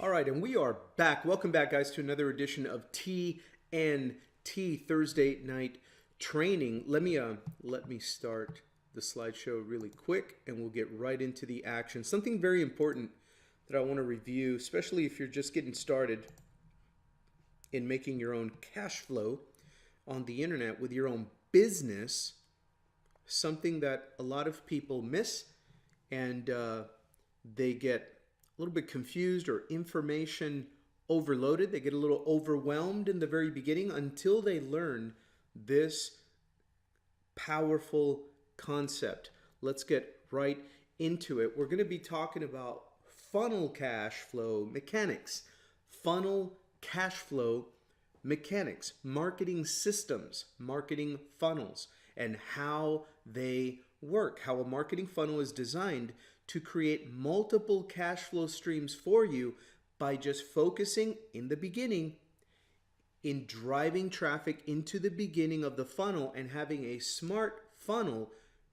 All right, and we are back. Welcome back, guys, to another edition of TNT Thursday Night Training. Let me start the slideshow really quick, and we'll get right into the action. Something very important that I want to review, especially if you're just getting started in making your own cash flow on the internet with your own business. Something that a lot of people miss, and they get a little bit confused or information overloaded. They get a little overwhelmed in the very beginning until they learn this powerful concept. Let's get right into it. We're going to be talking about funnel cash flow mechanics, funnel cash flow mechanics, marketing systems, marketing funnels, and how they work, how a marketing funnel is designed to create multiple cash flow streams for you by just focusing in the beginning in driving traffic into the beginning of the funnel and having a smart funnel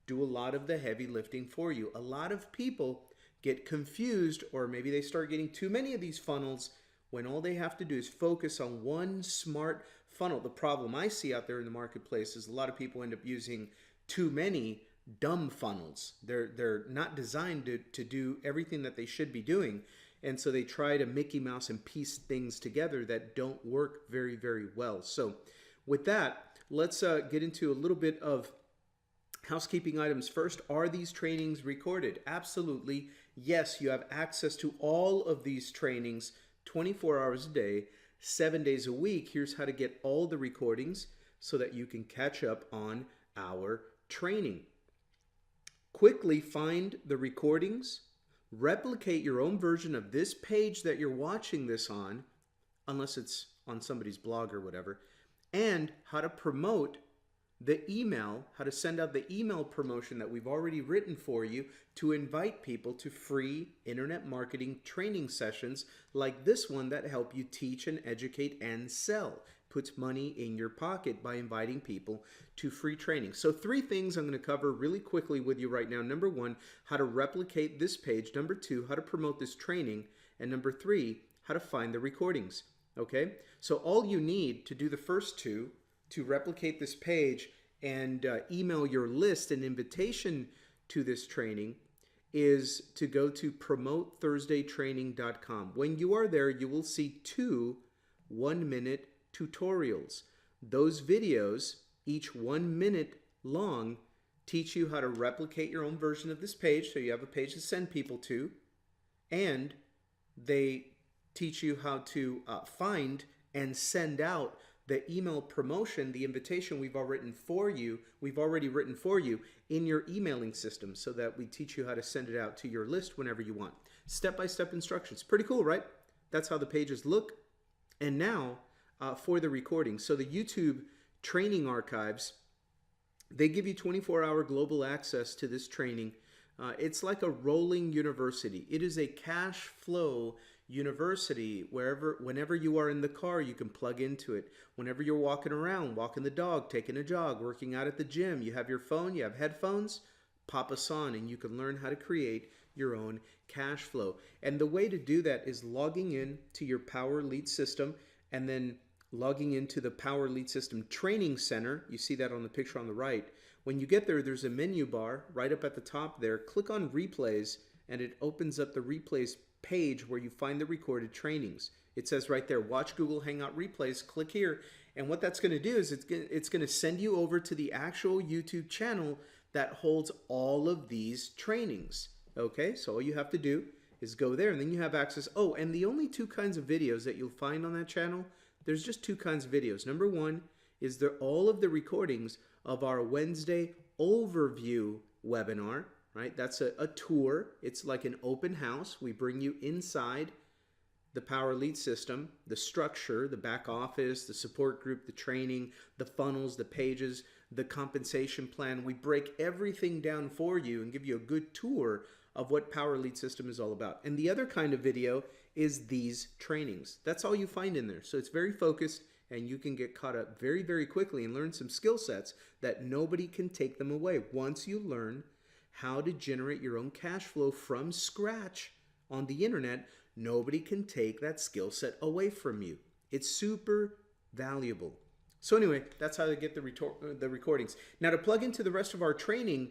do a lot of the heavy lifting for you. A lot of people get confused, or maybe they start getting too many of these funnels when all they have to do is focus on one smart funnel. The problem I see out there in the marketplace is a lot of people end up using too many dumb funnels. They're not designed to do everything that they should be doing. And so they try to Mickey Mouse and piece things together that don't work very, very well. So with that, let's get into a little bit of housekeeping items. First, are these trainings recorded? Absolutely. Yes, you have access to all of these trainings 24 hours a day, 7 days a week. Here's how to get all the recordings so that you can catch up on our training. Quickly find the recordings, replicate your own version of this page that you're watching this on, unless it's on somebody's blog or whatever, and how to promote the email, how to send out the email promotion that we've already written for you to invite people to free internet marketing training sessions like this one that help you teach and educate and sell. Puts money in your pocket by inviting people to free training. So 3 things I'm going to cover really quickly with you right now. Number 1, how to replicate this page. Number 2, how to promote this training. And number 3, how to find the recordings. Okay? So all you need to do the first 2, to replicate this page and email your list an invitation to this training, is to go to promotethursdaytraining.com. When you are there, you will see 2 1-minute tutorials. Those videos, each 1 minute long, teach you how to replicate your own version of this page, so you have a page to send people to, and they teach you how to find and send out the email promotion, the invitation we've already written for you in your emailing system, so that we teach you how to send it out to your list whenever you want. Step-by-step instructions. Pretty cool, right? That's how the pages look. And now for the recording. So the YouTube training archives, they give you 24-hour global access to this training. It's like a rolling university. It is a cash flow university. Whenever you are in the car, you can plug into it. Whenever you're walking around, walking the dog, taking a jog, working out at the gym, you have your phone, you have headphones, pop us on, and you can learn how to create your own cash flow. And the way to do that is logging in to your Power Lead system and then logging into the Power Lead System Training Center. You see that on the picture on the right. When you get there, there's a menu bar right up at the top there. Click on Replays, and it opens up the Replays page where you find the recorded trainings. It says right there, Watch Google Hangout Replays. Click here, and what that's going to do is it's going to send you over to the actual YouTube channel that holds all of these trainings. Okay, so all you have to do is go there, and then you have access. Oh, and the only 2 kinds of videos that you'll find on that channel, there's just 2 kinds of videos. Number 1 is all of the recordings of our Wednesday overview webinar, right? That's a tour. It's like an open house. We bring you inside the Power Lead system, the structure, the back office, the support group, the training, the funnels, the pages, the compensation plan. We break everything down for you and give you a good tour of what Power Lead system is all about. And the other kind of video is these trainings. That's all you find in there. So it's very focused, and you can get caught up very, very quickly and learn some skill sets that nobody can take them away once you learn how to generate your own cash flow from scratch on the internet Nobody can take that skill set away from you. It's super valuable. So anyway, that's how to get the recordings. Now to plug into the rest of our training,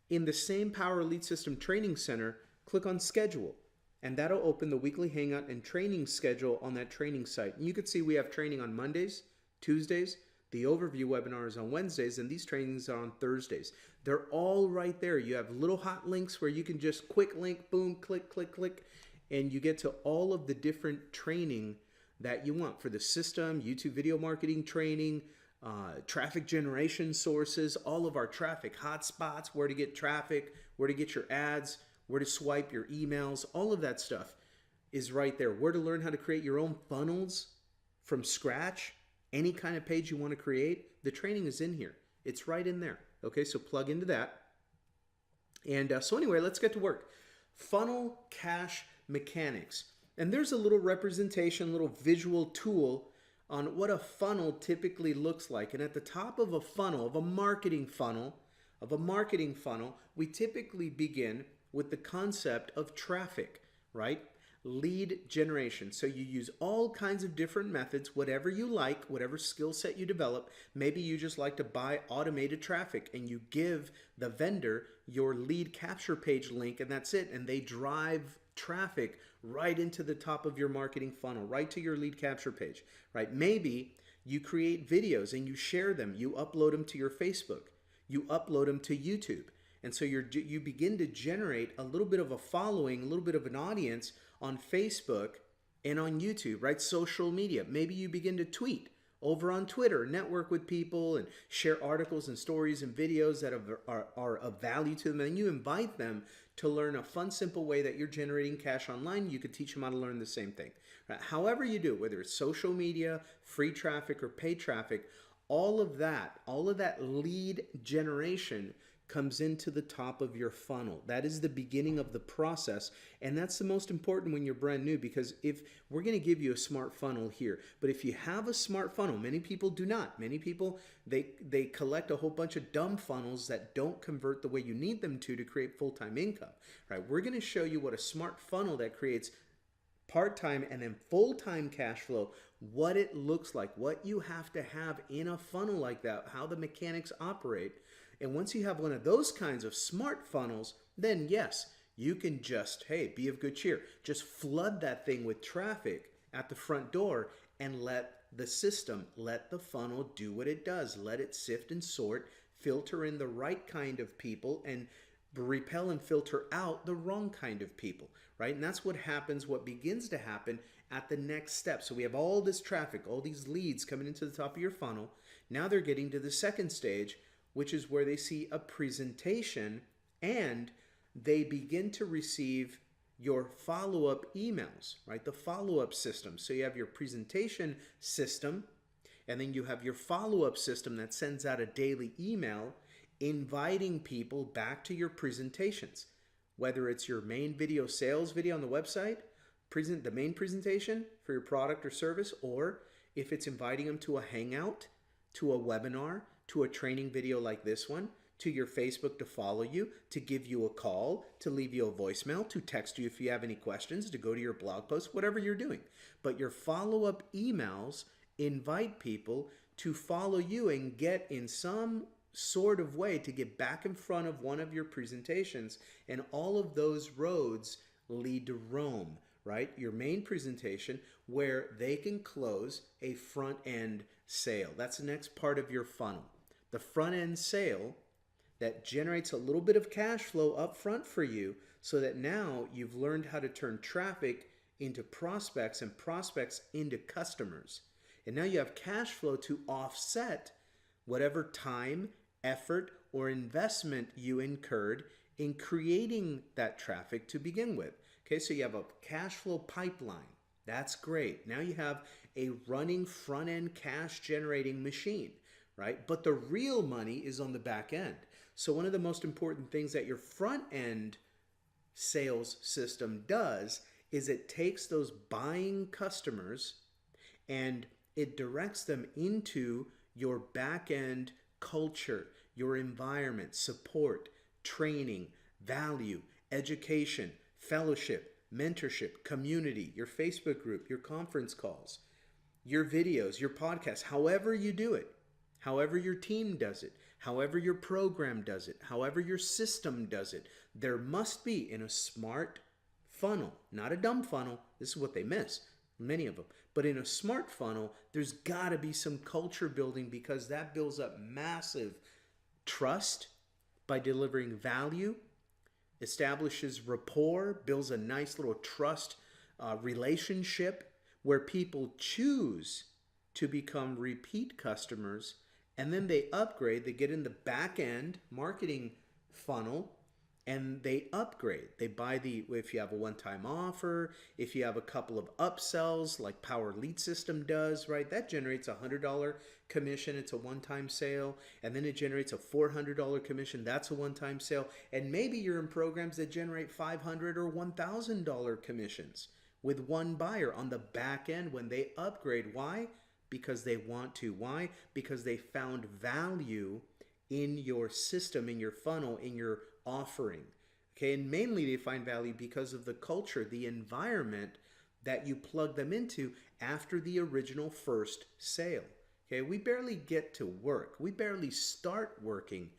in the same Power Elite System Training Center, click on Schedule. And that'll open the weekly Hangout and training schedule on that training site. And you can see we have training on Mondays, Tuesdays, the overview webinar is on Wednesdays, and these trainings are on Thursdays. They're all right there. You have little hot links where you can just quick link, boom, click, click, click, and you get to all of the different training that you want for the system, YouTube video marketing training, traffic generation sources, all of our traffic hotspots, where to get traffic, where to get your ads, where to swipe your emails, all of that stuff is right there. Where to learn how to create your own funnels from scratch, any kind of page you want to create, the training is in here. It's right in there. Okay, so plug into that. And so anyway, let's get to work. Funnel cache mechanics. And there's a little representation, little visual tool on what a funnel typically looks like. And at the top of a funnel, of a marketing funnel, we typically begin with the concept of traffic, right? Lead generation. So you use all kinds of different methods, whatever you like, whatever skill set you develop. Maybe you just like to buy automated traffic and you give the vendor your lead capture page link and that's it. And they drive traffic right into the top of your marketing funnel, right to your lead capture page, right? Maybe you create videos and you share them. You upload them to your Facebook. You upload them to YouTube. And so you begin to generate a little bit of a following, a little bit of an audience on Facebook and on YouTube, right? Social media. Maybe you begin to tweet over on Twitter, network with people and share articles and stories and videos that are of value to them. And you invite them to learn a fun, simple way that you're generating cash online. You could teach them how to learn the same thing. Right? However you do it, whether it's social media, free traffic, or paid traffic, all of that lead generation comes into the top of your funnel. That is the beginning of the process, and that's the most important when you're brand new, because if we're going to give you a smart funnel here, but if you have a smart funnel, many people do not. Many people, they collect a whole bunch of dumb funnels that don't convert the way you need them to create full-time income, right? We're going to show you what a smart funnel that creates part-time and then full-time cash flow, what it looks like, what you have to have in a funnel like that, how the mechanics operate. And once you have one of those kinds of smart funnels, then yes, you can just, hey, be of good cheer. Just flood that thing with traffic at the front door and let the system, let the funnel do what it does. Let it sift and sort, filter in the right kind of people, and repel and filter out the wrong kind of people, right? And that's what happens, what begins to happen at the next step. So we have all this traffic, all these leads coming into the top of your funnel. Now they're getting to the second stage, which is where they see a presentation and they begin to receive your follow-up emails, right? The follow-up system. So you have your presentation system, and then you have your follow-up system that sends out a daily email inviting people back to your presentations. Whether it's your main video sales video on the website, the main presentation for your product or service, or if it's inviting them to a hangout, to a webinar, to a training video like this one, to your Facebook to follow you, to give you a call, to leave you a voicemail, to text you if you have any questions, to go to your blog post, whatever you're doing. But your follow-up emails invite people to follow you and get in some sort of way to get back in front of one of your presentations. And all of those roads lead to Rome, right? Your main presentation where they can close a front-end sale. That's the next part of your funnel. The front-end sale that generates a little bit of cash flow up front for you so that now you've learned how to turn traffic into prospects and prospects into customers. And now you have cash flow to offset whatever time, effort, or investment you incurred in creating that traffic to begin with. Okay, so you have a cash flow pipeline. That's great. Now you have a running front-end cash generating machine, right? But the real money is on the back end. So one of the most important things that your front-end sales system does is it takes those buying customers and it directs them into your back-end culture, your environment, support, training, value, education, fellowship, mentorship, community, your Facebook group, your conference calls, your videos, your podcasts, however you do it, however your team does it, however your program does it, however your system does it, there must be in a smart funnel, not a dumb funnel. This is what they miss, many of them. But in a smart funnel, there's got to be some culture building, because that builds up massive trust by delivering value, establishes rapport, builds a nice little trust relationship where people choose to become repeat customers, and then they upgrade. They get in the back end marketing funnel and they upgrade. They buy if you have a one-time offer, if you have a couple of upsells like Power Lead System does, right? That generates a $100 commission. It's a one-time sale. And then it generates a $400 commission. That's a one-time sale. And maybe you're in programs that generate $500 or $1,000 commissions with one buyer on the back end when they upgrade. Why? Because they want to. Why? Because they found value in your system, in your funnel, in your offering. Okay, and mainly they find value because of the culture, the environment that you plug them into after the original first sale. Okay, we barely get to work. We barely start working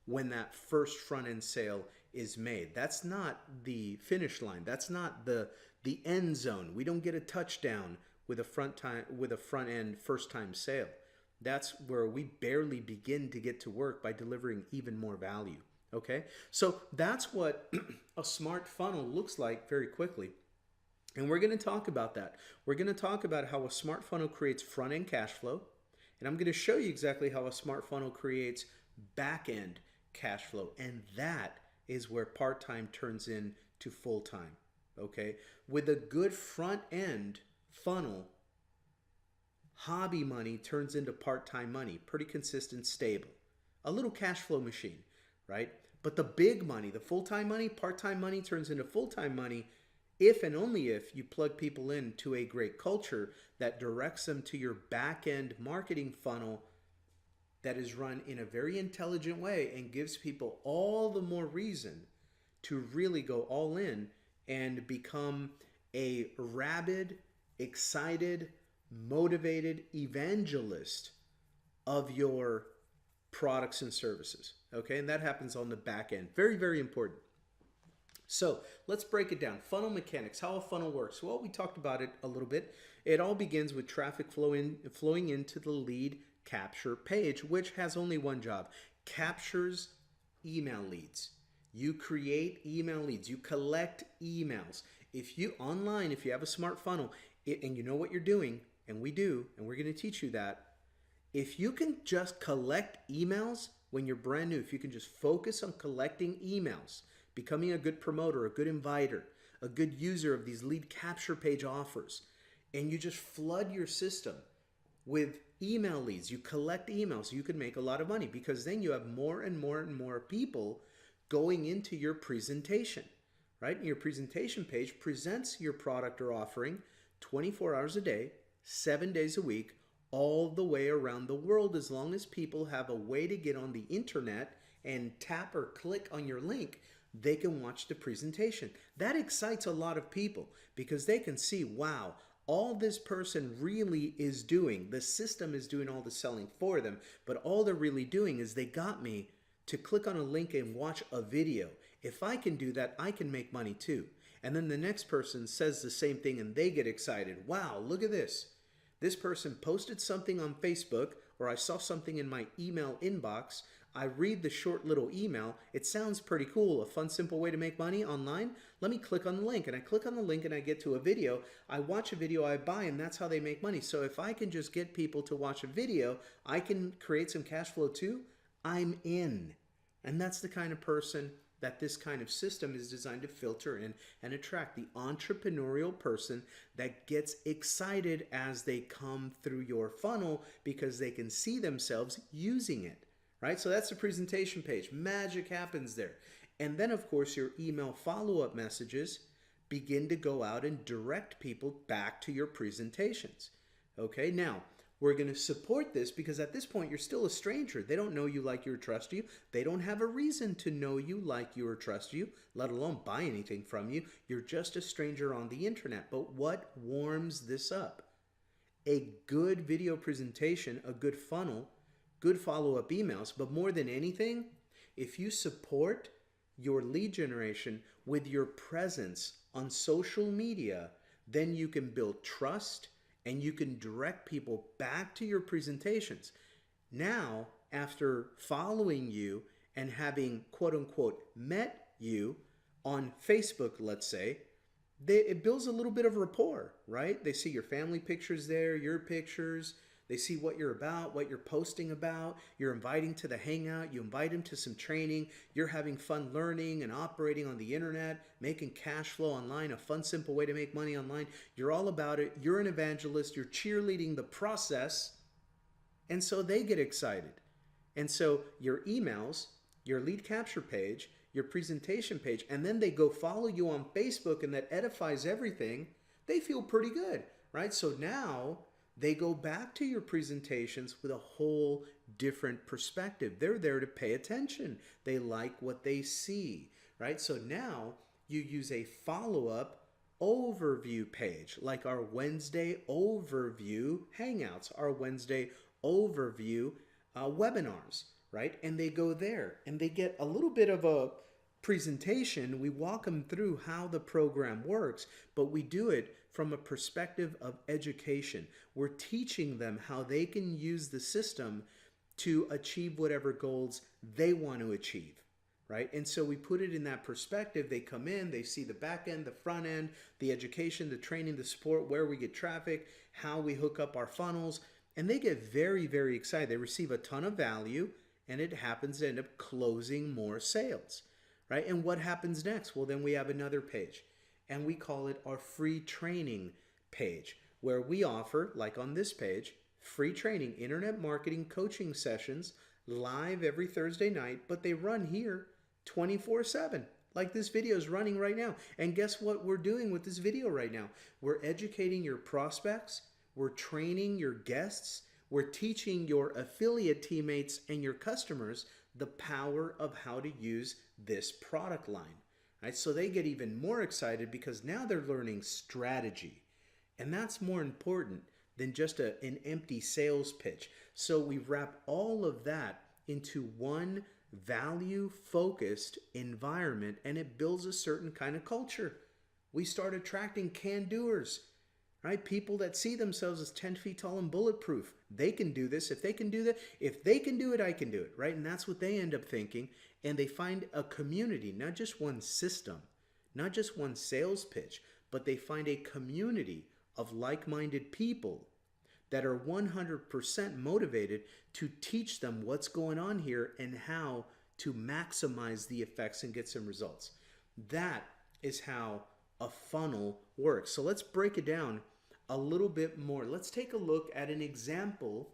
when that first front end sale is made. That's not the finish line. That's not the end zone. We don't get a touchdown with a front end first time sale. That's where we barely begin to get to work by delivering even more value. Okay, so that's what a smart funnel looks like very quickly. And we're going to talk about that. We're going to talk about how a smart funnel creates front-end cash flow. And I'm going to show you exactly how a smart funnel creates back-end cash flow. And that is where part-time turns into full-time. Okay, with a good front-end funnel, hobby money turns into part-time money, pretty consistent, stable. A little cash flow machine, right? But the big money, the full-time money, part-time money turns into full-time money if and only if you plug people into a great culture that directs them to your back-end marketing funnel that is run in a very intelligent way and gives people all the more reason to really go all in and become a rabid, excited, motivated evangelist of your products and services. Okay, and that happens on the back end. Very, very important. So let's break it down. Funnel mechanics, how a funnel works. Well, we talked about it a little bit. It all begins with traffic flowing into the lead capture page, which has only one job: captures email leads. You create email leads. You collect emails. If you have a smart funnel and you know what you're doing, and we do, and we're going to teach you that, if you can just collect emails when you're brand new, if you can just focus on collecting emails, becoming a good promoter, a good inviter, a good user of these lead capture page offers, and you just flood your system with email leads, you collect emails, you can make a lot of money, because then you have more and more and more people going into your presentation, right? Your presentation page presents your product or offering 24 hours a day, 7 days a week, all the way around the world. As long as people have a way to get on the internet and tap or click on your link, they can watch the presentation. That excites a lot of people because they can see, wow, all this person really is doing, the system is doing all the selling for them, but all they're really doing is they got me to click on a link and watch a video. If I can do that, I can make money too. And then the next person says the same thing and they get excited. Wow, look at this. This person posted something on Facebook, or I saw something in my email inbox. I read the short little email. It sounds pretty cool. A fun, simple way to make money online. Let me click on the link. And I click on the link and I get to a video. I watch a video, I buy, and that's how they make money. So if I can just get people to watch a video, I can create some cash flow too. I'm in. And that's the kind of person that this kind of system is designed to filter in and attract: the entrepreneurial person that gets excited as they come through your funnel because they can see themselves using it, right? So that's the presentation page. Magic happens there. And then, of course, your email follow-up messages begin to go out and direct people back to your presentations. Okay, now, We're going to support this because at this point, you're still a stranger. They don't know you, like you, or trust you. They don't have a reason to know you, like you, or trust you, let alone buy anything from you. You're just a stranger on the internet. But what warms this up? A good video presentation, a good funnel, good follow-up emails, but more than anything, if you support your lead generation with your presence on social media, then you can build trust and you can direct people back to your presentations. Now, after following you and having quote unquote met you on Facebook, let's say, it builds a little bit of rapport, right? They see your family pictures there, your pictures. They see what you're about, what you're posting about. You're inviting to the Hangout. You invite them to some training. You're having fun learning and operating on the internet, making cash flow online, a fun, simple way to make money online. You're all about it. You're an evangelist. You're cheerleading the process. And so they get excited. And so your emails, your lead capture page, your presentation page, and then they go follow you on Facebook, and that edifies everything. They feel pretty good, right? So now they go back to your presentations with a whole different perspective. They're there to pay attention. They like what they see, right? So now you use a follow-up overview page, like our Wednesday overview Hangouts, our Wednesday overview webinars, right? And they go there and they get a little bit of a presentation. We walk them through how the program works, but we do it from a perspective of education. We're teaching them how they can use the system to achieve whatever goals they want to achieve, right? And so we put it in that perspective. They come in, they see the back end, the front end, the education, the training, the support, where we get traffic, how we hook up our funnels, and they get very, very excited. They receive a ton of value, and it happens to end up closing more sales, right? And what happens next? Well, then we have another page, and we call it our free training page, where we offer, like on this page, free training, internet marketing coaching sessions live every Thursday night, but they run here 24/7, like this video is running right now. And guess what we're doing with this video right now? We're educating your prospects, we're training your guests, we're teaching your affiliate teammates and your customers the power of how to use this product line. Right? So they get even more excited because now they're learning strategy. And that's more important than just an empty sales pitch. So we wrap all of that into one value-focused environment, and it builds a certain kind of culture. We start attracting can-doers, right? People that see themselves as 10 feet tall and bulletproof. They can do this. If they can do that, if they can do it, I can do it, right? And that's what they end up thinking. And they find a community, not just one system, not just one sales pitch, but they find a community of like-minded people that are 100% motivated to teach them what's going on here and how to maximize the effects and get some results. That is how a funnel works. So let's break it down a little bit more. Let's take a look at an example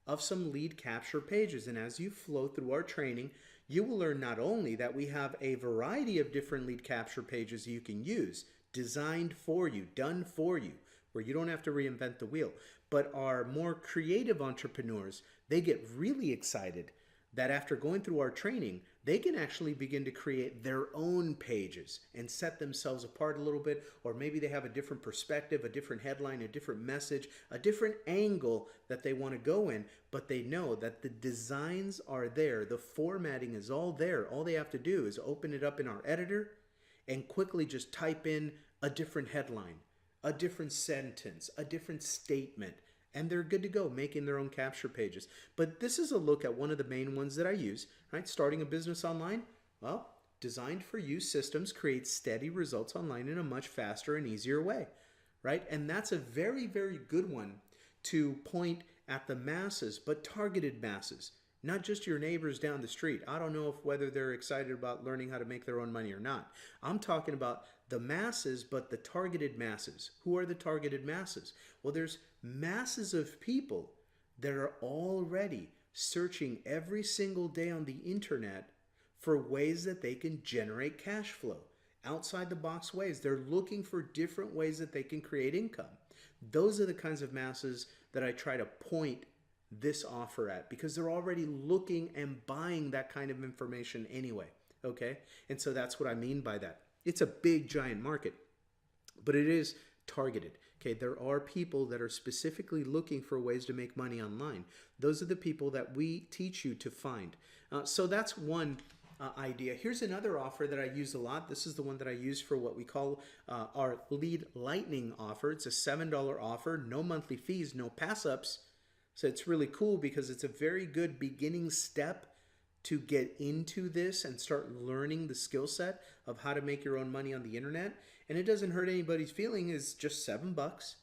of some lead capture pages. And as you flow through our training, you will learn not only that we have a variety of different lead capture pages you can use, designed for you, done for you, where you don't have to reinvent the wheel, but our more creative entrepreneurs, they get really excited that after going through our training, they can actually begin to create their own pages and set themselves apart a little bit, or maybe they have a different perspective, a different headline, a different message, a different angle that they want to go in, but they know that the designs are there, the formatting is all there. All they have to do is open it up in our editor and quickly just type in a different headline, a different sentence, a different statement, and they're good to go making their own capture pages. But this is a look at one of the main ones that I use, right? Starting a business online. Well, designed for you systems create steady results online in a much faster and easier way, right? And that's a very, very good one to point at the masses, but targeted masses, not just your neighbors down the street. I don't know whether they're excited about learning how to make their own money or not. I'm talking about the masses, but the targeted masses. Who are the targeted masses? Well, there's masses of people that are already searching every single day on the internet for ways that they can generate cash flow. outside the box ways. They're looking for different ways that they can create income. Those are the kinds of masses that I try to point this offer at, because they're already looking and buying that kind of information anyway. Okay? And so that's what I mean by that. It's a big, giant market, but it is targeted. Okay, there are people that are specifically looking for ways to make money online. Those are the people that we teach you to find. So that's one idea. Here's another offer that I use a lot. This is the one that I use for what we call our Lead Lightning offer. It's a $7 offer, no monthly fees, no pass-ups. So it's really cool because it's a very good beginning step to get into this and start learning the skill set of how to make your own money on the internet. And it doesn't hurt anybody's feeling. It's just $7.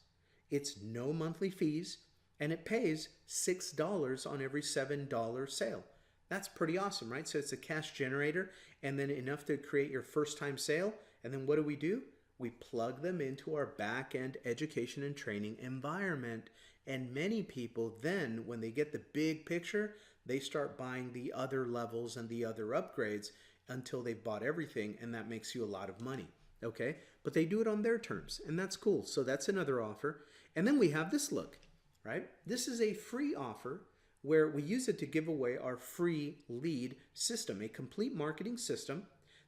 It's no monthly fees, and it pays $6 on every $7 sale. That's pretty awesome, right? So it's a cash generator, and then enough to create your first time sale. And then what do? We plug them into our back-end education and training environment. And many people then, when they get the big picture, they start buying the other levels and the other upgrades until they've bought everything, and that makes you a lot of money. Okay? But they do it on their terms, and that's cool. So that's another offer. And then we have this look, right? This is a free offer where we use it to give away our free lead system, a complete marketing system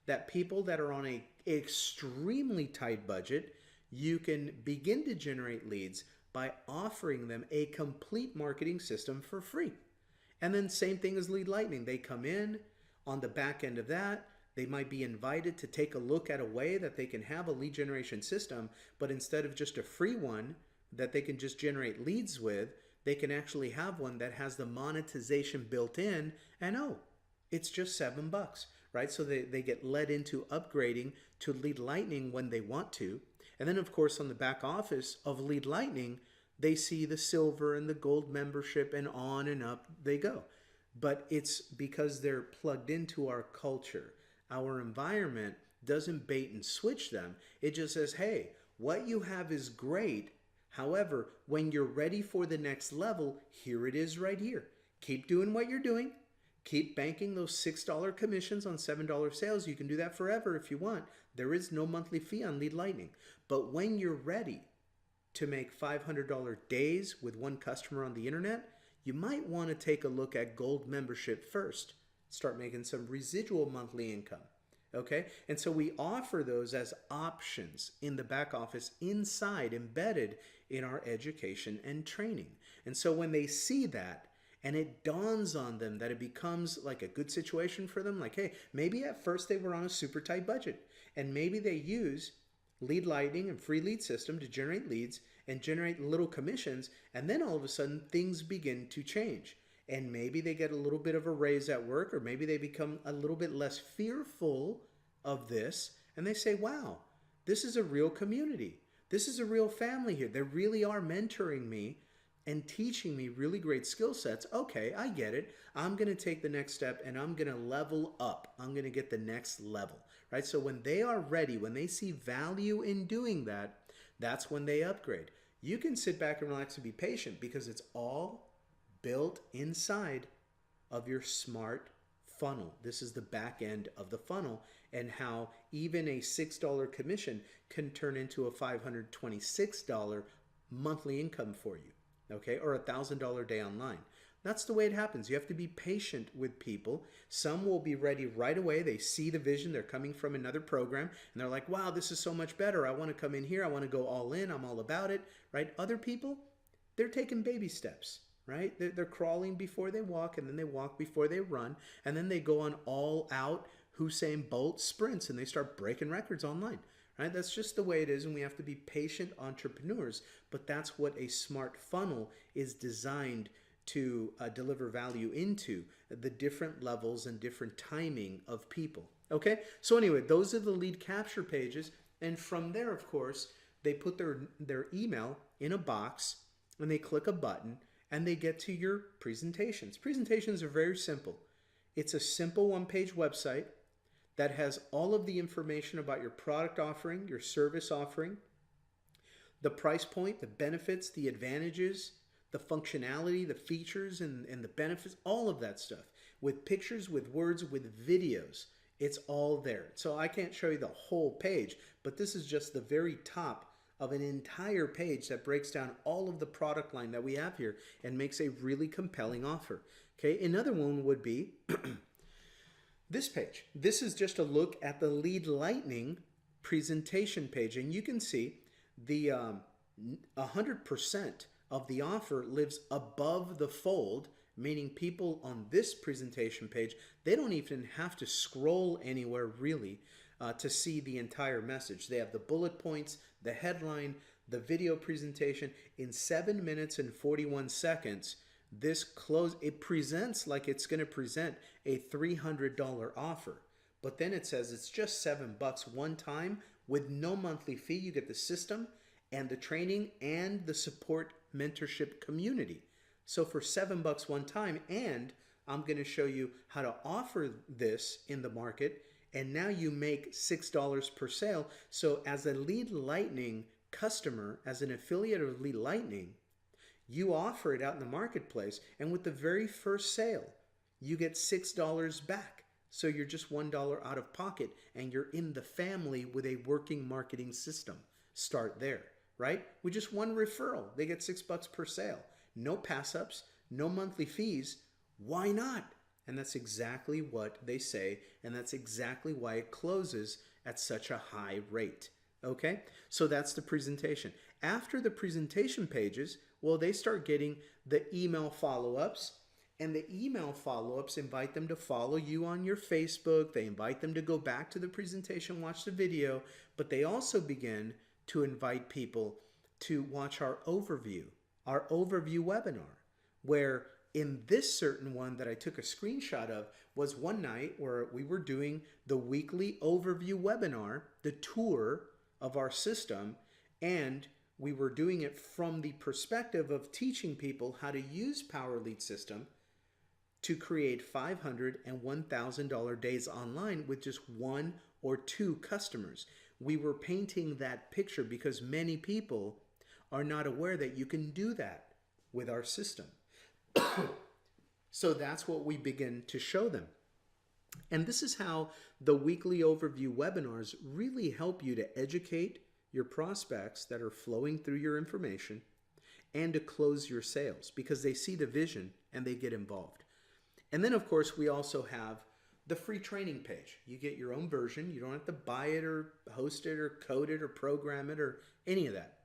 that people that are on an extremely tight budget, you can begin to generate leads by offering them a complete marketing system for free. And then same thing as Lead Lightning. They come in on the back end of that. They might be invited to take a look at a way that they can have a lead generation system, but instead of just a free one that they can just generate leads with, they can actually have one that has the monetization built in, and it's just $7, right? So they get led into upgrading to Lead Lightning when they want to. And then of course on the back office of Lead Lightning, they see the silver and the gold membership, and on and up they go. But it's because they're plugged into our culture. Our environment doesn't bait and switch them. It just says, hey, what you have is great. However, when you're ready for the next level, here it is right here. Keep doing what you're doing. Keep banking those $6 commissions on $7 sales. You can do that forever if you want. There is no monthly fee on Lead Lightning. But when you're ready to make $500 days with one customer on the internet, you might want to take a look at gold membership first. Start making some residual monthly income. Okay? And so we offer those as options in the back office inside, embedded in our education and training. And so when they see that and it dawns on them that it becomes like a good situation for them, like, hey, maybe at first they were on a super tight budget and maybe they use Lead Lightning and free lead system to generate leads and generate little commissions, and then all of a sudden things begin to change. And maybe they get a little bit of a raise at work, or maybe they become a little bit less fearful of this, and they say, wow, this is a real community. This is a real family here. They really are mentoring me and teaching me really great skill sets. Okay, I get it. I'm going to take the next step and I'm going to level up. I'm going to get the next level, right? So when they are ready, when they see value in doing that, that's when they upgrade. You can sit back and relax and be patient because it's all built inside of your smart funnel. This is the back end of the funnel, and how even a $6 commission can turn into a $526 monthly income for you, okay? Or a $1,000 day online. That's the way it happens. You have to be patient with people. Some will be ready right away. They see the vision. They're coming from another program, and they're like, wow, this is so much better. I want to come in here. I want to go all in. I'm all about it, right? Other people, they're taking baby steps, right? They're crawling before they walk, and then they walk before they run, and then they go on all out Usain Bolt sprints, and they start breaking records online, right? That's just the way it is, and we have to be patient entrepreneurs, but that's what a smart funnel is designed to deliver value into, the different levels and different timing of people. Okay, so anyway, those are the lead capture pages, and from there, of course, they put their email in a box, and they click a button, and they get to your presentations. Presentations are very simple. It's a simple one-page website that has all of the information about your product offering, your service offering, the price point, the benefits, the advantages, the functionality, the features, and the benefits, all of that stuff, with pictures, with words, with videos. It's all there. So I can't show you the whole page, but this is just the very top of an entire page that breaks down all of the product line that we have here and makes a really compelling offer. Okay, another one would be this page. This is just a look at the Lead Lightning presentation page, and you can see the 100% of the offer lives above the fold, meaning people on this presentation page, they don't even have to scroll anywhere really to see the entire message. They have the bullet points, the headline, the video presentation. In 7 minutes and 41 seconds, it presents like it's going to present a $300 offer. But then it says it's just $7 one time with no monthly fee. You get the system and the training and the support mentorship community. So for $7 one time, and I'm going to show you how to offer this in the market, and now you make $6 per sale. So as a Lead Lightning customer, as an affiliate of Lead Lightning, you offer it out in the marketplace, and with the very first sale, you get $6 back. So you're just $1 out of pocket, and you're in the family with a working marketing system. Start there, right? With just one referral, they get $6 per sale. No pass-ups, no monthly fees. Why not? And that's exactly what they say, and that's exactly why it closes at such a high rate. Okay? So that's the presentation. After the presentation pages, well, they start getting the email follow-ups, and the email follow-ups invite them to follow you on your Facebook. They invite them to go back to the presentation, watch the video, but they also begin to invite people to watch our overview webinar, where in this certain one that I took a screenshot of was one night where we were doing the weekly overview webinar, the tour of our system, and we were doing it from the perspective of teaching people how to use Power Lead System to create $500 and $1,000 days online with just 1 or 2 customers. We were painting that picture because many people are not aware that you can do that with our system. So that's what we begin to show them. And this is how the weekly overview webinars really help you to educate your prospects that are flowing through your information and to close your sales, because they see the vision and they get involved. And then, of course, we also have the free training page. You get your own version. You don't have to buy it or host it or code it or program it or any of that.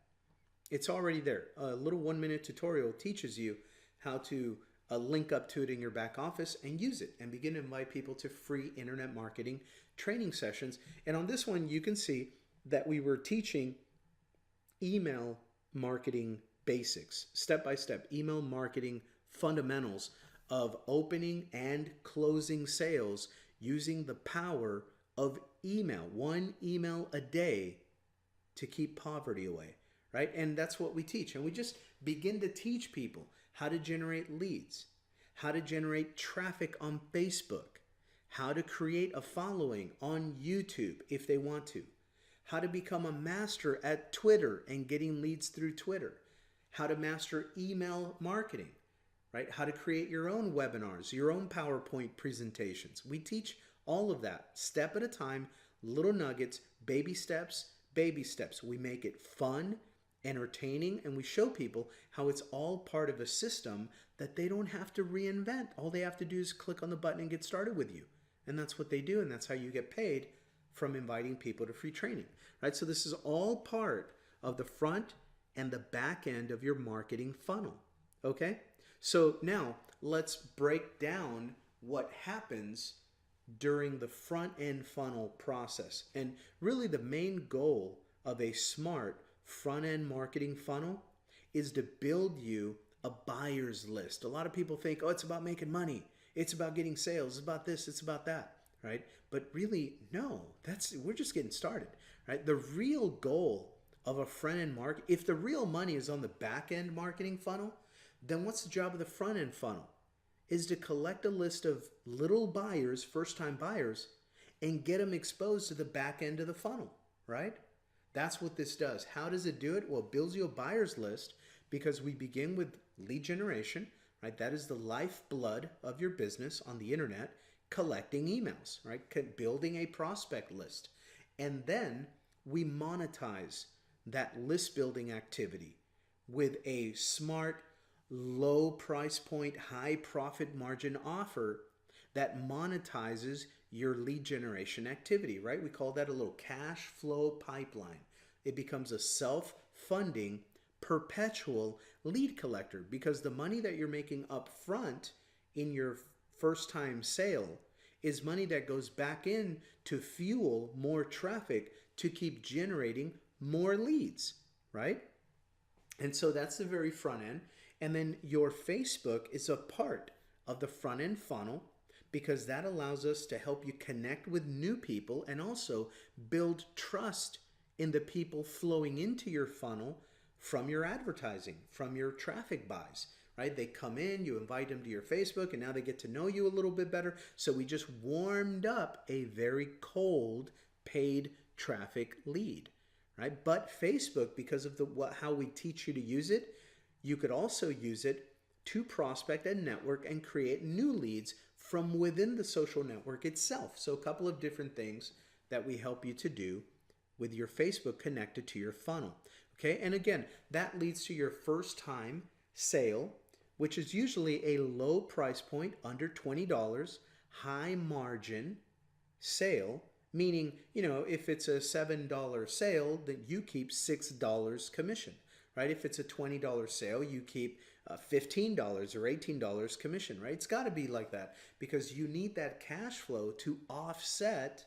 It's already there. A little 1-minute tutorial teaches you how to link up to it in your back office and use it and begin to invite people to free internet marketing training sessions. And on this one, you can see that we were teaching email marketing basics, step-by-step email marketing fundamentals of opening and closing sales using the power of email, 1 email a day to keep poverty away, right? And that's what we teach. And we just begin to teach people how to generate leads, how to generate traffic on Facebook, how to create a following on YouTube if they want to, how to become a master at Twitter and getting leads through Twitter, how to master email marketing, right? How to create your own webinars, your own PowerPoint presentations. We teach all of that step at a time, little nuggets, baby steps, baby steps. We make it fun, entertaining, and we show people how it's all part of a system that they don't have to reinvent. All they have to do is click on the button and get started with you. And that's what they do, and that's how you get paid from inviting people to free training, right? So this is all part of the front and the back end of your marketing funnel, okay? So now let's break down what happens during the front end funnel process. And really the main goal of a smart front end marketing funnel is to build you a buyer's list. A lot of people think, oh, it's about making money. It's about getting sales. It's about this. It's about that, right? But really, no, we're just getting started, right? The real goal of a front end market, if the real money is on the back end marketing funnel, then what's the job of the front end funnel? Is to collect a list of little buyers, first time buyers, and get them exposed to the back end of the funnel, right? That's what this does. How does it do it? Well, it builds you a buyer's list because we begin with lead generation, right? That is the lifeblood of your business on the internet. collecting emails, right? Building a prospect list. And then we monetize that list building activity with a smart, low price point, high profit margin offer that monetizes your lead generation activity, right? We call that a little cash flow pipeline. It becomes a self-funding, perpetual lead collector because the money that you're making up front in your first time sale is money that goes back in to fuel more traffic to keep generating more leads, right? And so that's the very front end. And then your Facebook is a part of the front end funnel because that allows us to help you connect with new people and also build trust in the people flowing into your funnel from your advertising, from your traffic buys, right? They come in, you invite them to your Facebook, and now they get to know you a little bit better. So we just warmed up a very cold paid traffic lead, right? But Facebook, because of how we teach you to use it, you could also use it to prospect and network and create new leads from within the social network itself. So a couple of different things that we help you to do with your Facebook connected to your funnel. Okay, and again, that leads to your first time sale, which is usually a low price point, under $20, high margin sale, meaning, if it's a $7 sale, then you keep $6 commission, right? If it's a $20 sale, you keep $15 or $18 commission, right? It's got to be like that because you need that cash flow to offset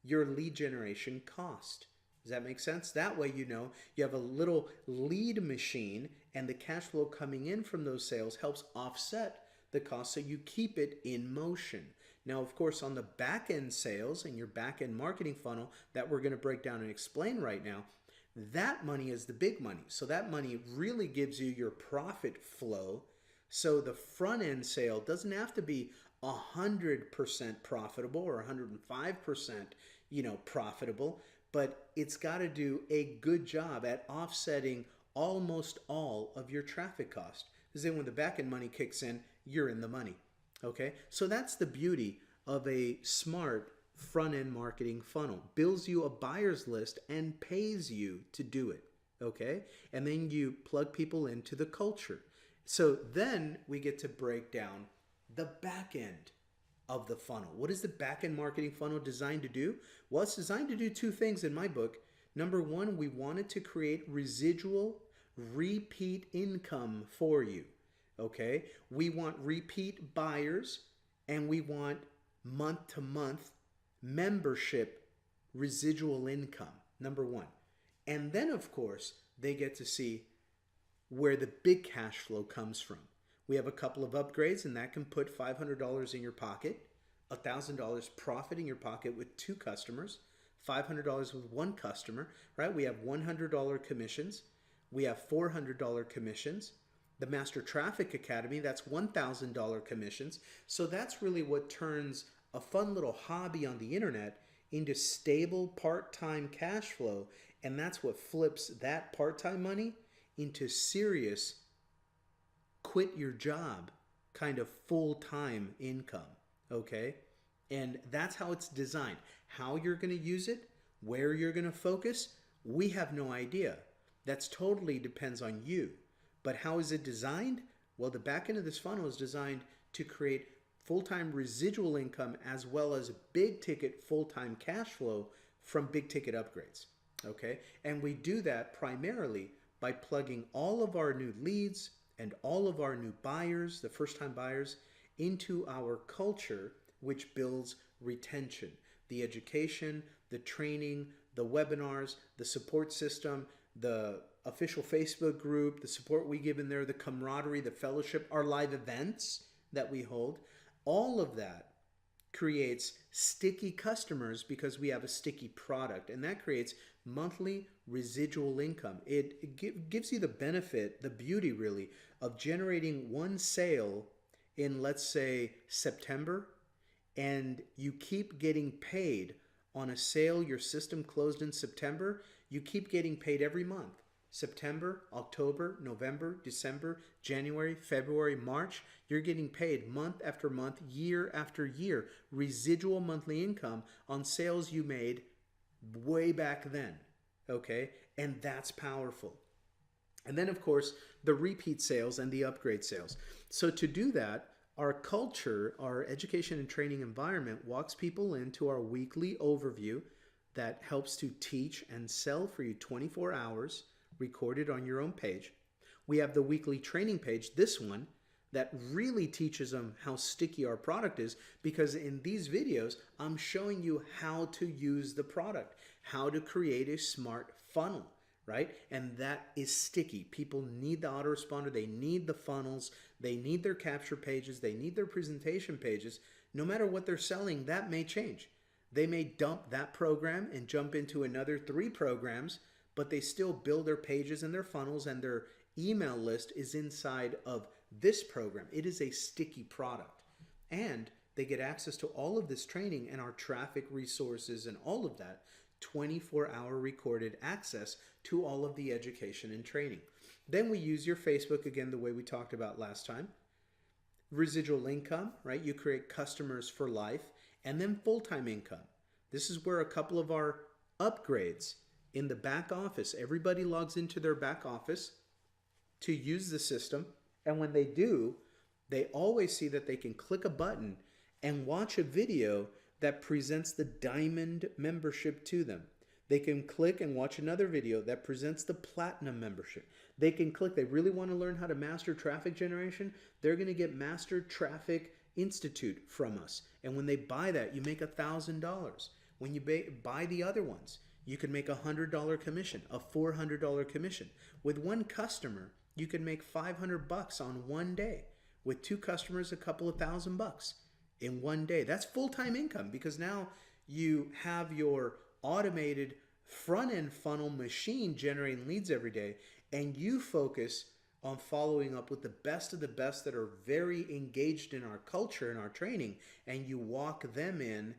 your lead generation cost. Does that make sense? That way you have a little lead machine and the cash flow coming in from those sales helps offset the cost so you keep it in motion. Now, of course, on the back-end sales and your back-end marketing funnel that we're going to break down and explain right now, that money is the big money. So that money really gives you your profit flow. So the front-end sale doesn't have to be 100% profitable or 105%, profitable, but it's got to do a good job at offsetting almost all of your traffic cost. Because then when the back-end money kicks in, you're in the money. Okay? So that's the beauty of a smart front-end marketing funnel. Builds you a buyer's list and pays you to do it. Okay? And then you plug people into the culture. So then we get to break down the back end of the funnel. What is the back-end marketing funnel designed to do? Well, it's designed to do two things in my book. Number one, we wanted to create residual repeat income for you. Okay? We want repeat buyers and we want month-to-month membership residual income. Number one. And then, of course, they get to see where the big cash flow comes from. We have a couple of upgrades, and that can put $500 in your pocket, $1,000 profit in your pocket with 2 customers, $500 with 1 customer, right? We have $100 commissions. We have $400 commissions. The Master Traffic Academy, that's $1,000 commissions. So that's really what turns a fun little hobby on the internet into stable part-time cash flow, and that's what flips that part-time money into serious quit your job kind of full-time income, okay? And that's how it's designed. How you're going to use it, where you're going to focus, we have no idea. That's totally depends on you. But how is it designed? Well, the back end of this funnel is designed to create full-time residual income as well as big ticket full-time cash flow from big ticket upgrades, okay? And we do that primarily by plugging all of our new leads and all of our new buyers, the first-time buyers, into our culture, which builds retention. The education, the training, the webinars, the support system, the official Facebook group, the support we give in there, the camaraderie, the fellowship, our live events that we hold, all of that creates sticky customers because we have a sticky product, and that creates monthly residual income. It gives you the benefit, the beauty really, of generating one sale in, let's say, September, and you keep getting paid on a sale your system closed in September. You keep getting paid every month September, October, November, December, January, February, March, you're getting paid month after month, year after year, residual monthly income on sales you made way back then. Okay? And that's powerful. And then, of course, the repeat sales and the upgrade sales. So to do that, our culture, our education and training environment walks people into our weekly overview that helps to teach and sell for you 24 hours, recorded on your own page. We have the weekly training page, this one, that really teaches them how sticky our product is, because in these videos, I'm showing you how to use the product, how to create a smart funnel, right? And that is sticky. People need the autoresponder. They need the funnels. They need their capture pages. They need their presentation pages. No matter what they're selling, that may change. They may dump that program and jump into another 3 programs, but they still build their pages and their funnels, and their email list is inside of this program. It is a sticky product. And they get access to all of this training and our traffic resources and all of that, 24-hour recorded access to all of the education and training. Then we use your Facebook again the way we talked about last time. Residual income, right? You create customers for life. And then full-time income. This is where a couple of our upgrades in the back office, everybody logs into their back office to use the system. And when they do, they always see that they can click a button and watch a video that presents the diamond membership to them. They can click and watch another video that presents the platinum membership. They can click, they really want to learn how to master traffic generation. They're going to get Master Traffic Institute from us. And when they buy that, you make $1,000. When you buy the other ones, you can make $100 commission, a $400 commission. With one customer, you can make $500 on one day. With 2 customers, a couple of $1,000 in one day. That's full-time income, because now you have your automated front-end funnel machine generating leads every day, and you focus on following up with the best of the best that are very engaged in our culture and our training, and you walk them in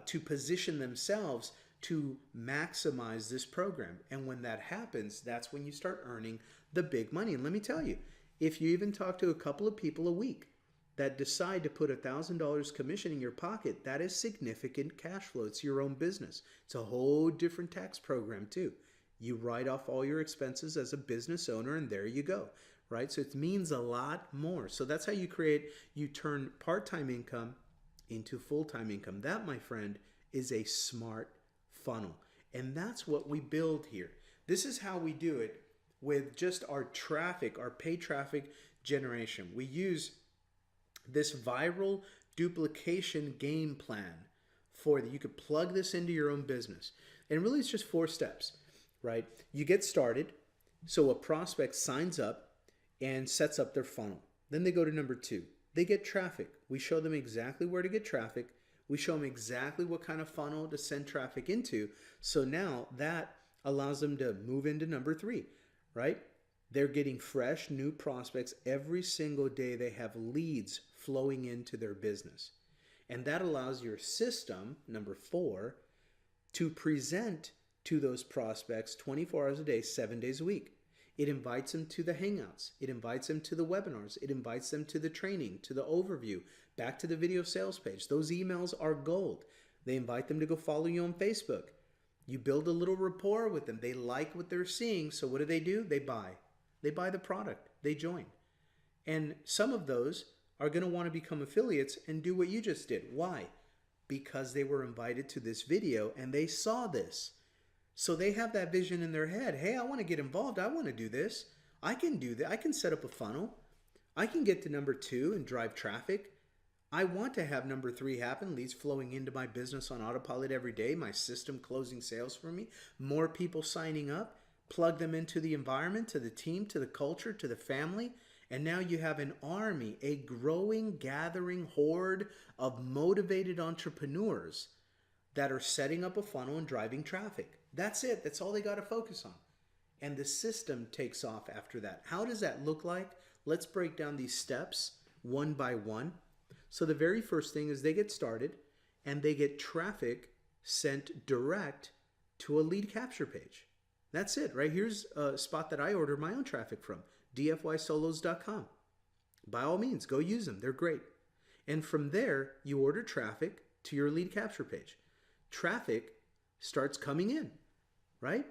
to position themselves to maximize this program. And when that happens, that's when you start earning the big money. And let me tell you, if you even talk to a couple of people a week that decide to put $1,000 commission in your pocket, that is significant cash flow. It's your own business. It's a whole different tax program too. You write off all your expenses as a business owner, and there you go, right? So it means a lot more. So that's how you turn part-time income into full-time income. That, my friend, is a smart funnel. And that's what we build here. This is how we do it with just our traffic, our paid traffic generation. We use this viral duplication game plan for that. You could plug this into your own business. And really it's just 4 steps. Right? You get started. So a prospect signs up and sets up their funnel. Then they go to number 2. They get traffic. We show them exactly where to get traffic. We show them exactly what kind of funnel to send traffic into. So now that allows them to move into number 3, right? They're getting fresh new prospects every single day. They have leads flowing into their business. And that allows your system, number 4, to present to those prospects 24 hours a day, 7 days a week. It invites them to the Hangouts. It invites them to the webinars. It invites them to the training, to the overview, back to the video sales page. Those emails are gold. They invite them to go follow you on Facebook. You build a little rapport with them. They like what they're seeing. So what do? They buy. They buy the product. They join. And some of those are going to want to become affiliates and do what you just did. Why? Because they were invited to this video and they saw this. So they have that vision in their head. Hey, I want to get involved. I want to do this. I can do that. I can set up a funnel. I can get to number 2 and drive traffic. I want to have number 3 happen, leads flowing into my business on autopilot every day, my system closing sales for me, more people signing up, plug them into the environment, to the team, to the culture, to the family. And now you have an army, a growing, gathering horde of motivated entrepreneurs that are setting up a funnel and driving traffic. That's it. That's all they got to focus on. And the system takes off after that. How does that look like? Let's break down these steps one by one. So the very first thing is they get started and they get traffic sent direct to a lead capture page. That's it, right? Here's a spot that I order my own traffic from, dfysolos.com. By all means, go use them. They're great. And from there, you order traffic to your lead capture page. Traffic starts coming in, right?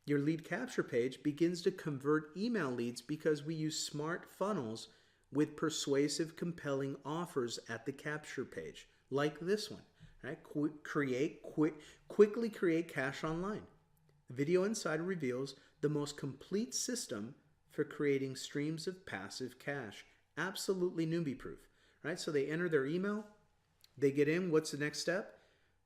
Your lead capture page begins to convert email leads because we use smart funnels with persuasive, compelling offers at the capture page, like this one, right? Quickly create cash online. Video Insider reveals the most complete system for creating streams of passive cash. Absolutely newbie proof, right? So they enter their email, they get in. What's the next step?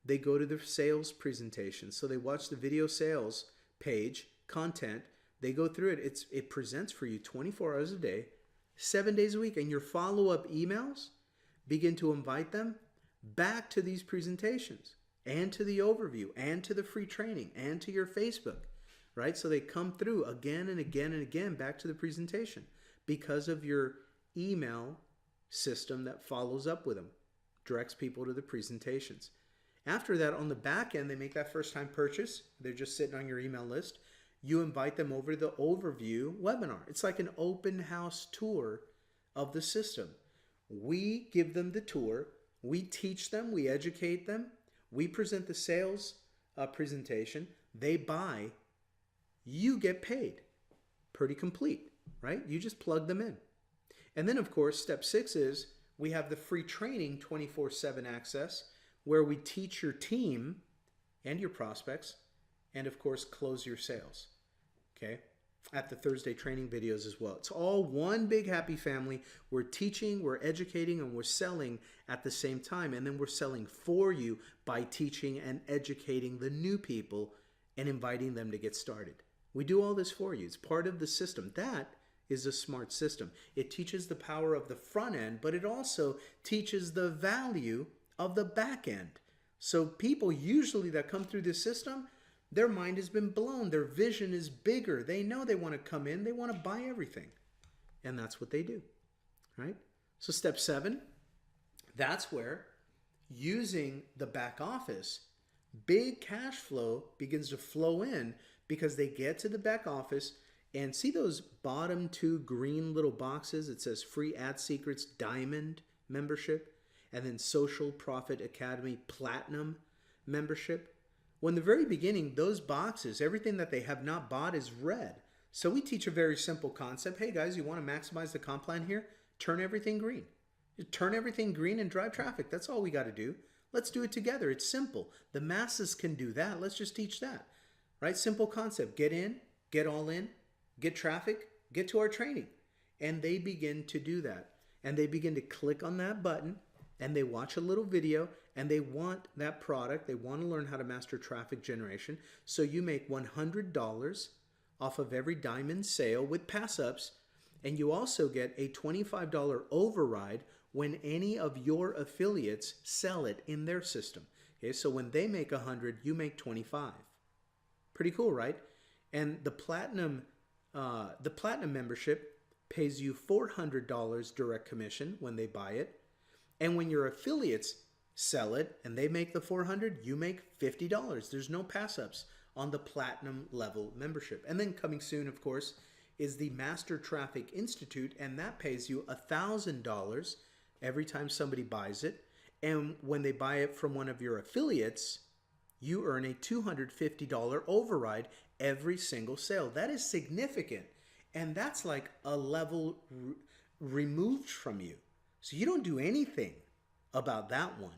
They go to the sales presentation. So they watch the video sales page, content, they go through it. It presents for you 24 hours a day, 7 days a week, and your follow-up emails begin to invite them back to these presentations and to the overview and to the free training and to your Facebook, right? So they come through again and again and again back to the presentation because of your email system that follows up with them, directs people to the presentations. After that, on the back end, they make that first time purchase. They're just sitting on your email list. You invite them over to the overview webinar. It's like an open house tour of the system. We give them the tour. We teach them. We educate them. We present the sales presentation. They buy. You get paid. Pretty complete, right? You just plug them in. And then, of course, step 6 is we have the free training 24/7 access where we teach your team and your prospects and, of course, close your sales, okay, at the Thursday training videos as well. It's all one big happy family. We're teaching, we're educating, and we're selling at the same time. And then we're selling for you by teaching and educating the new people and inviting them to get started. We do all this for you. It's part of the system. That is a smart system. It teaches the power of the front end, but it also teaches the value of the back end. So people usually that come through this system, their mind has been blown. Their vision is bigger. They know they want to come in. They want to buy everything. And that's what they do, right? So step 7, that's where using the back office, big cash flow begins to flow in because they get to the back office and see those bottom 2 green little boxes. It says Free Ad Secrets Diamond membership and then Social Profit Academy Platinum membership. Well, in the very beginning, those boxes, everything that they have not bought is red. So we teach a very simple concept. Hey guys, you want to maximize the comp plan here? Turn everything green. Turn everything green and drive traffic. That's all we got to do. Let's do it together. It's simple. The masses can do that. Let's just teach that, right? Simple concept. Get in, get all in, get traffic, get to our training. And they begin to do that. And they begin to click on that button and they watch a little video and they want that product. They want to learn how to master traffic generation. So you make $100 off of every diamond sale with pass-ups. And you also get a $25 override when any of your affiliates sell it in their system. Okay, so when they make 100, you make 25. Pretty cool, right? And the platinum membership pays you $400 direct commission when they buy it. And when your affiliates sell it and they make the $400, you make $50. There's no pass-ups on the platinum level membership. And then coming soon, of course, is the Master Traffic Institute, and that pays you $1,000 every time somebody buys it. And when they buy it from one of your affiliates, you earn a $250 override every single sale. That is significant. And that's like a level removed from you. So you don't do anything about that one.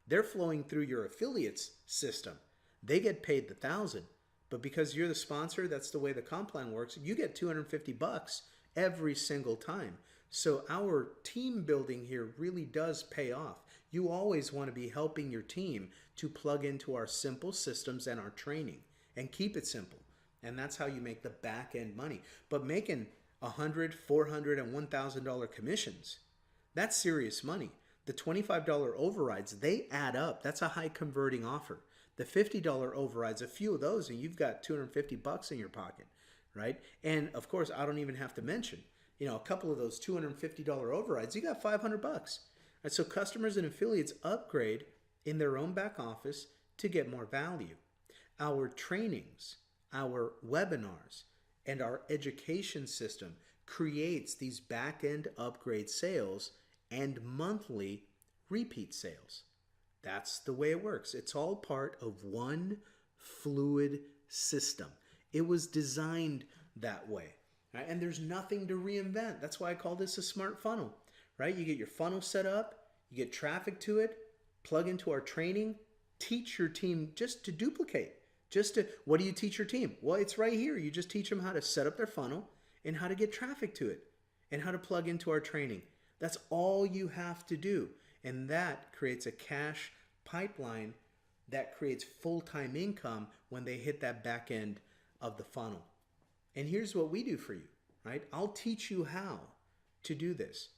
They're flowing through your affiliates system. They get paid the $1,000. But because you're the sponsor, that's the way the comp plan works, you get $250 every single time. So our team building here really does pay off. You always want to be helping your team to plug into our simple systems and our training and keep it simple. And that's how you make the back end money. But making $100, $400, and $1,000 commissions, that's serious money. The $25 overrides, they add up. That's a high converting offer. The $50 overrides, a few of those, and you've got $250 in your pocket, right? And of course, I don't even have to mention, a couple of those $250 overrides, you got $500. Right? So customers and affiliates upgrade in their own back office to get more value. Our trainings our webinars and our education system creates these back-end upgrade sales and monthly repeat sales. That's the way it works. It's all part of one fluid system. It was designed that way, right? And there's nothing to reinvent. That's why I call this a smart funnel, right? You get your funnel set up, you get traffic to it, plug into our training, teach your team just to duplicate. What do you teach your team? Well, it's right here. You just teach them how to set up their funnel and how to get traffic to it and how to plug into our training. That's all you have to do. And that creates a cash pipeline that creates full-time income when they hit that back end of the funnel. And here's what we do for you, right? I'll teach you how to do this.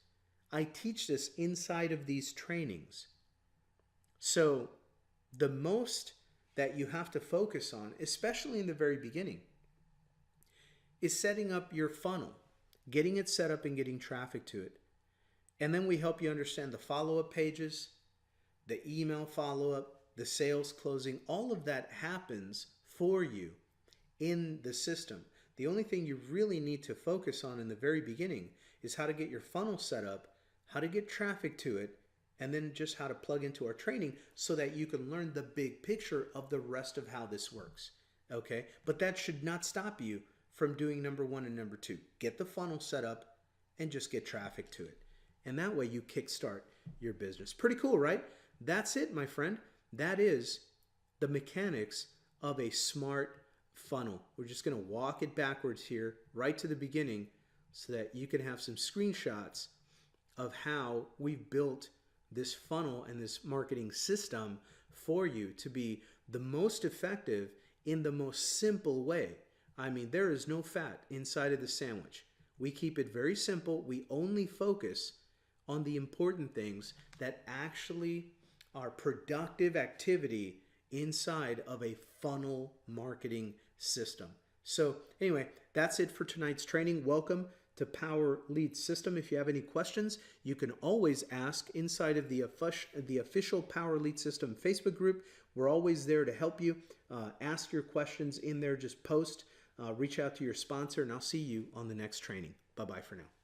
I teach this inside of these trainings. So the most that you have to focus on, especially in the very beginning, is setting up your funnel, getting it set up and getting traffic to it. And then we help you understand the follow-up pages, the email follow-up, the sales closing. All of that happens for you in the system. The only thing you really need to focus on in the very beginning is how to get your funnel set up, how to get traffic to it, and then just how to plug into our training so that you can learn the big picture of the rest of how this works. Okay? But that should not stop you from doing number one and number two. Get the funnel set up and just get traffic to it. And that way you kickstart your business. Pretty cool, right? That's it, my friend. That is the mechanics of a smart funnel. We're just going to walk it backwards here right to the beginning so that you can have some screenshots of how we've built this funnel and this marketing system for you to be the most effective in the most simple way. I mean, there is no fat inside of the sandwich. We keep it very simple. We only focus on the important things that actually are productive activity inside of a funnel marketing system. So anyway, that's it for tonight's training. Welcome to Power Lead System. If you have any questions, you can always ask inside of the official Power Lead System Facebook group. We're always there to help you. Ask your questions in there. Just post, reach out to your sponsor, and I'll see you on the next training. Bye-bye for now.